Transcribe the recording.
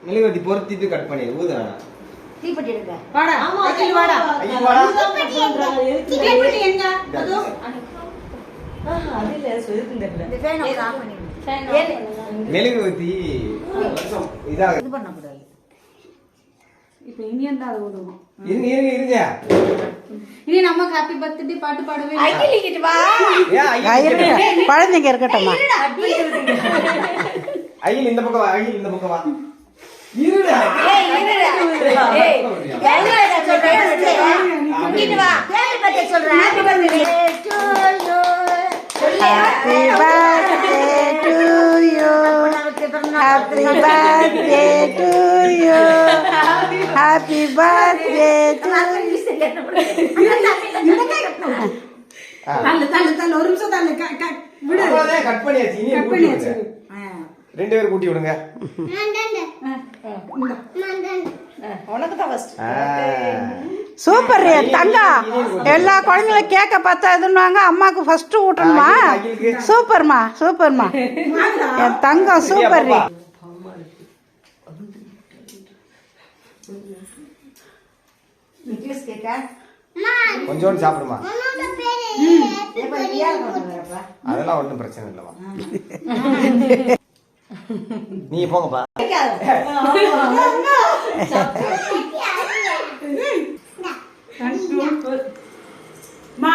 மெழுகுவர்த்தி பொருத்திட்டு கட் பண்ணி ஊத வேணாம். தீப்பெட்டி எடுங்க. வாடா. அகில் வாடா. அகில் வாடா. தீப்பெட்டி எங்க? அதோ. அது இல்ல சொல்லுங்க இந்த ஃபேன் ஆஃப் பண்ணிடுங்க. மெழுகுவர்த்தி இதாக இது பண்ண கூடாது. இப்போ இனியன் தான் அது ஓடுவோம். இருங்க. இனி நம்ம ஹாப்பி பர்த்டே பாட்டு பாடவே இல்ல. அகில் இங்கிட்டு வா. ஏன் அகில் குழந்தைங்க இருக்கட்டும்மா. அகில் இந்த பக்கம் வா. அகில் இந்த பக்கம் வா. இருடா. ஏய் இருடா. ஏய் என்ன சொல்றேன்? இங்கிட்டு வா. ஹாப்பி பர்த்டே சொல்றேன். Happy birthday to you. Happy birthday to you. Happy birthday to you. Happy birthday to தள்ளு ஒரு நிமிஷம் தள்ளு விடு. அவ்வளவுதான் கட் பண்ணியாச்சு. இனி கட் கூட்டி பண்ணியாச்சு. விடுங்க. ரெண்டு பேரும் கூட்டி விடுங்க. உனக்கு தான் ஃபர்ஸ்ட். சூப்பர் தங்கா. எல்லா குழந்தைங்களும் கேட்க பார்த்தா எதுன்னுவாங்க, அம்மாவுக்கு ஃபர்ஸ்ட் ஊட்டணுமா? சூப்பர்மா சூப்பர்மா என் தங்கம் சூப்பர். ஜூஸ் கேக்கா? கொஞ்சோண்டு சாப்பிடுமா. எப்ப நீயா வரப்பா? அதெல்லாம் ஒன்றும் பிரச்சனை இல்லைம்மா. நீ போங்கப்பா. மா